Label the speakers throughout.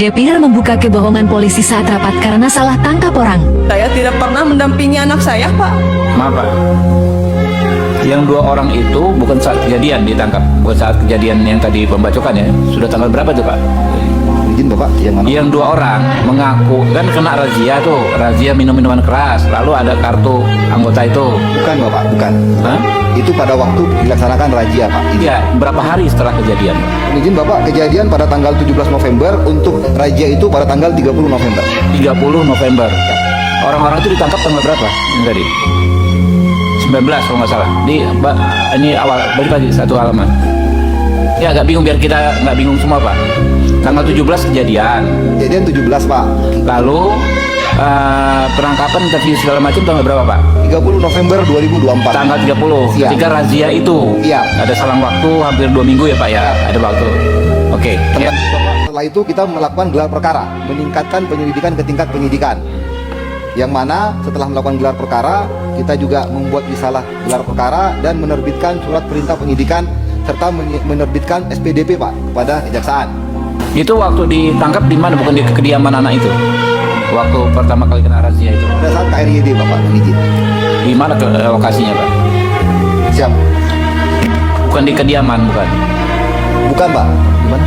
Speaker 1: DPR membuka kebohongan polisi saat rapat karena salah tangkap orang.
Speaker 2: Saya tidak pernah mendampingi anak saya, Pak.
Speaker 3: Maaf Pak, yang 2 orang itu bukan saat kejadian ditangkap, bukan saat kejadian yang tadi pembacokan ya. Sudah tanggal berapa tuh Pak?
Speaker 4: Izin Bapak, yang mana?
Speaker 3: Yang 2 orang mengaku kan kena razia tuh, razia minum-minuman keras, lalu ada kartu anggota itu.
Speaker 4: Bukan Bapak, bukan.
Speaker 3: Hah?
Speaker 4: Itu pada waktu dilaksanakan razia Pak.
Speaker 3: Iya, berapa hari setelah kejadian?
Speaker 4: Izin Bapak, kejadian pada tanggal 17 November, untuk razia itu pada tanggal 30 November.
Speaker 3: 30 November. Orang-orang itu ditangkap tanggal berapa? Ini tadi 19 kalau nggak salah. Ini awal balik lagi satu halaman. Ya agak bingung biar kita nggak bingung semua Pak. Tanggal 17 kejadian.
Speaker 4: Kejadian 17 Pak.
Speaker 3: Lalu penangkapan interview segala macam tanggal berapa Pak?
Speaker 4: 30 November 2024.
Speaker 3: Tanggal 30.
Speaker 4: Iya.
Speaker 3: Ketika razia itu.
Speaker 4: Iya.
Speaker 3: Ada selang waktu hampir 2 minggu ya Pak ya. Ada waktu. Oke. Ya.
Speaker 4: Setelah itu kita melakukan gelar perkara, meningkatkan penyelidikan ke tingkat penyidikan. Yang mana setelah melakukan gelar perkara, kita juga membuat risalah gelar perkara dan menerbitkan surat perintah penyidikan serta menerbitkan SPDP Pak kepada kejaksaan.
Speaker 3: Itu waktu ditangkap di mana? Bukan di kediaman anak itu. Waktu pertama kali kena razia itu.
Speaker 4: Pada saat KRYD Bapak izin.
Speaker 3: Di mana lokasinya Pak?
Speaker 4: Siap.
Speaker 3: Bukan di kediaman, bukan.
Speaker 4: Bukan Pak. Gimana?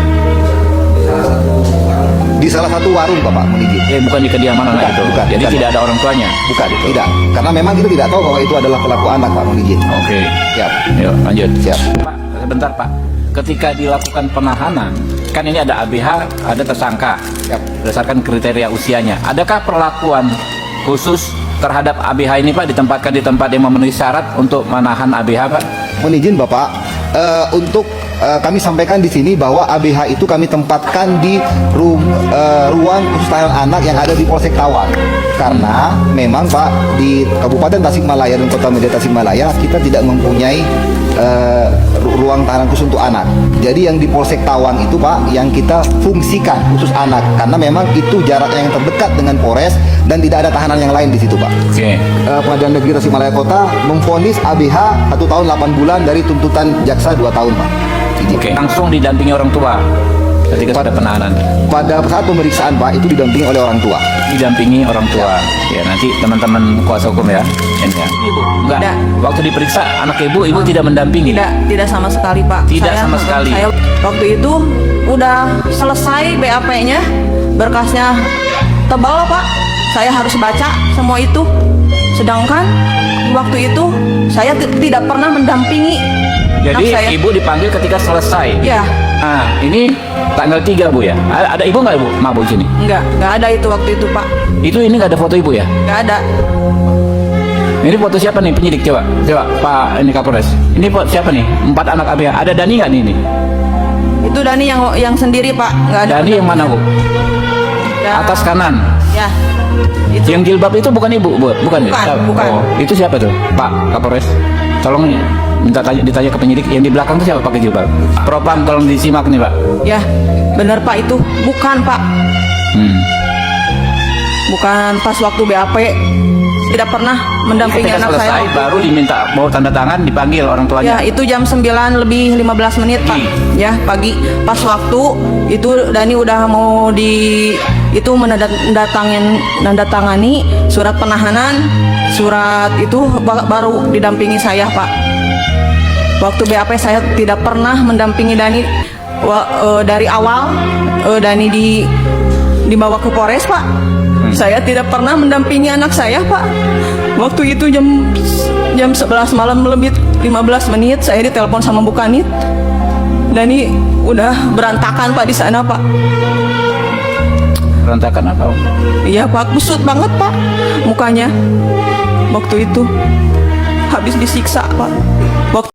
Speaker 4: Di salah satu warung Bapak izin.
Speaker 3: Bukan di kediaman anak itu.
Speaker 4: Bukan,
Speaker 3: Jadi
Speaker 4: bukan.
Speaker 3: tidak ada orang tuanya.
Speaker 4: Bukan, tidak. Karena memang kita tidak tahu bahwa itu adalah pelaku anak Pak izin.
Speaker 3: Oke.
Speaker 4: Siap.
Speaker 3: Yuk lanjut.
Speaker 4: Siap.
Speaker 3: Pak, sebentar Pak. Ketika dilakukan penahanan, kan ini ada ABH, ada tersangka.
Speaker 4: Siap.
Speaker 3: Berdasarkan kriteria usianya. Adakah perlakuan khusus terhadap ABH ini Pak, ditempatkan di tempat yang memenuhi syarat untuk menahan ABH Pak?
Speaker 4: Mohon izin Bapak, untuk kami sampaikan di sini bahwa ABH itu kami tempatkan di ruang khusus tahanan anak yang ada di Polsek Tawang. Karena memang Pak, di Kabupaten Tasikmalaya dan Kota Medan Tasikmalaya kita tidak mempunyai ruang tahanan khusus untuk anak. Jadi yang di Polsek Tawang itu Pak, yang kita fungsikan khusus anak, karena memang itu jaraknya yang terdekat dengan Polres dan tidak ada tahanan yang lain di situ Pak.
Speaker 3: Oke.
Speaker 4: Pengadilan Negeri Tasikmalaya Kota memvonis ABH 1 tahun 8 bulan dari tuntutan jaksa 2 tahun Pak.
Speaker 3: Oke. Langsung didampingi orang tua ketika ada penahanan.
Speaker 4: Pada saat pemeriksaan Pak, itu didampingi oleh orang tua.
Speaker 3: Didampingi orang tua. Ya nanti teman-teman kuasa hukum ya. Ini ya. Ibu, enggak.
Speaker 2: Tidak.
Speaker 3: Waktu diperiksa anak ibu tidak mendampingi.
Speaker 2: Tidak sama sekali, Pak.
Speaker 3: Tidak sama sekali.
Speaker 2: Saya waktu itu udah selesai BAP-nya, berkasnya tebal, Pak. Saya harus baca semua itu. Sedangkan waktu itu saya tidak pernah mendampingi
Speaker 3: Jadi
Speaker 2: anak saya.
Speaker 3: ibu dipanggil ketika selesai.
Speaker 2: Ya,
Speaker 3: Nah, ini tanggal 3 Bu ya. Ada ibu nggak ibu? Mak Bu sini.
Speaker 2: nggak ada itu waktu itu, Pak.
Speaker 3: Itu ini nggak ada foto ibu ya?
Speaker 2: Nggak ada.
Speaker 3: Ini foto siapa nih penyidik coba? Coba Pak ini Kapolres. Ini foto siapa nih? 4 anak ABH. Ada Dani nggak nih ini?
Speaker 2: Itu Dani yang sendiri, Pak. Nggak ada.
Speaker 3: Dani yang mana Bu?
Speaker 2: Ya.
Speaker 3: Atas kanan.
Speaker 2: Ya. Itu.
Speaker 3: Yang jilbab itu bukan ibu, Bu? Bukan ya?
Speaker 2: Bukan,
Speaker 3: Tahu?
Speaker 2: bukan.
Speaker 3: Oh, itu siapa tuh? Pak Kapolres. Tolong ditanya ke penyidik yang di belakang itu siapa pakai jilbab? Propam tolong disimak nih Pak.
Speaker 2: Ya, benar Pak itu. Bukan, Pak. Bukan pas waktu BAP. Tidak pernah mendampingi
Speaker 3: Ketika
Speaker 2: anak
Speaker 3: selesai
Speaker 2: saya.
Speaker 3: baru diminta mau tanda tangan, dipanggil orang
Speaker 2: Ya,
Speaker 3: tuanya.
Speaker 2: itu jam 9 lebih 15 menit, Pak. Ya, pagi. Pas waktu itu Dani udah mau itu menandatangani surat penahanan. Surat itu baru didampingi saya, Pak. Waktu BAP saya tidak pernah mendampingi Dani dari awal. Dani dibawa ke Polres, Pak. Saya tidak pernah mendampingi anak saya, Pak. Waktu itu jam 11 malam lebih 15 menit saya ditelepon sama Bu Kanit. Dani udah berantakan, Pak, di sana, Pak.
Speaker 3: Berantakan apa?
Speaker 2: Iya, Pak, kusut banget, Pak, mukanya. Waktu itu habis disiksa, Pak. Waktu